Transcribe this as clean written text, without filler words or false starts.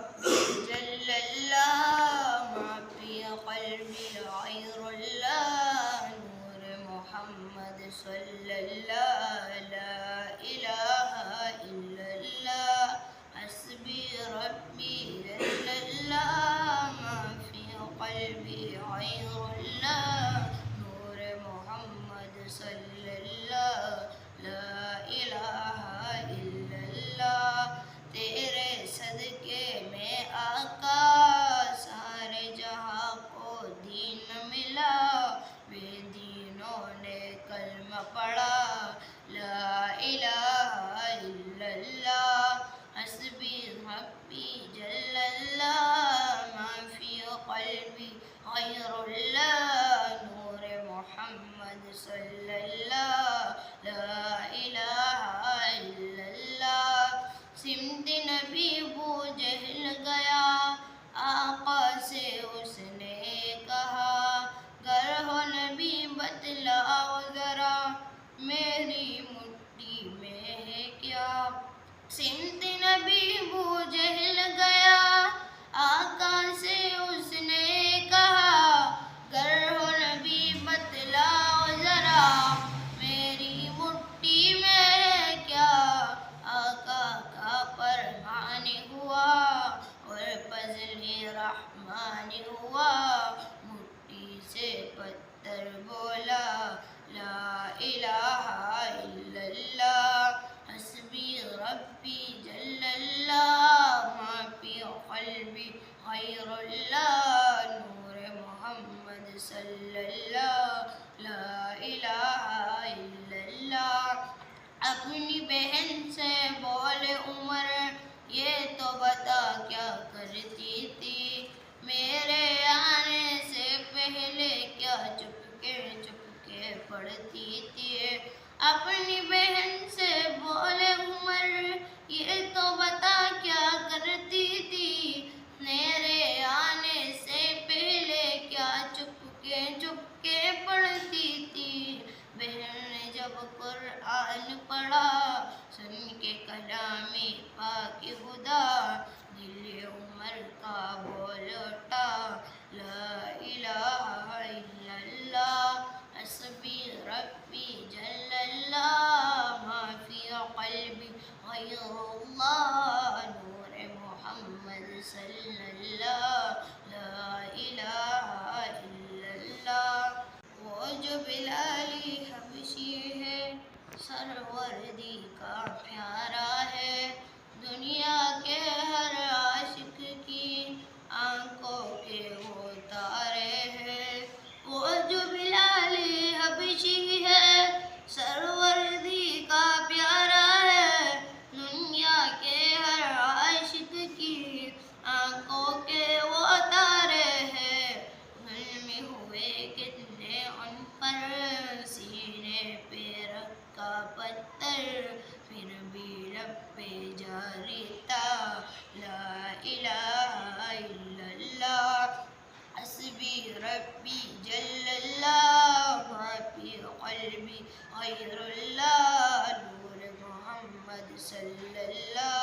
ربي جل الله ما في قلبي غير الله نور محمد صلى الله لا إله إلا الله حسبي ربي جل الله ما في قلبي غير الله نور محمد صلى الله لا إله إلا الله تیرے صدقے میں آقا سارے جہاں کو دین ملا بے دینوں نے کلمہ پڑھا لا الہ الا اللہ حسبی ربی جل اللہ ما فی قلبی غیر اللہ نور محمد صلی اللہ لا الہ الا اللہ سمت نبی ابو جہل گیا آقا سے اس نے کہا گر ہو نبی بتلاؤ ذرا میری مٹھی میں ہے کیا سمت نبی ابو جہل گیا آقا سے اس نے کہا گر ہو نبی بتلاؤ ذرا میری مٹھی میں ہے کیا آقا کا فرمان ہوا اور فضل رحمان ہوا مٹھی سے پتھر بولا لا الہ الا اللہ حسبی ربی جل اللہ ما فی قلبی غیر اللہ نور محمد صلی اللہ لا الہ الا اللہ اپنی بہن سے بولے عمر یہ تو بتا کیا کرتی تھی میرے آنے سے پہلے کیا چپکے چپکے پڑھتی تھی اپنی بہن سے بولے عمر یہ تو بتا کیا کرتی تھی میرے آنے سے پہلے کیا چپکے چپکے پڑھتی تھی بہن نے جب قرآن پڑھا سن کے کلام پاک خدا دل عمر کا بول اٹھا لا الہ الا اللہ حسبی ربی جل اللہ ما فی قلبی غیر اللہ نور محمد صلی اللہ لا الہ الا اللہ وہ جو بلالی حبشی ہے سروردی کا پیارا ہے دنیا کے ہر عاشق کی آنکھوں کے وہ تارے ہیں وہ جو بلالی حبشی ہے سروردی کا پیارا ہے دنیا کے ہر عاشق کی آنکھوں کے وہ تارے ہیں ظلم ہوئے کتنے ان پر سینے پہ رکھا پتھر پھر بھی لب پہ جاری تھا لا الہ الا اللہ حسبی ربی جل اللہ ما فی قلبی غیر اللہ نور محمد صلی اللہ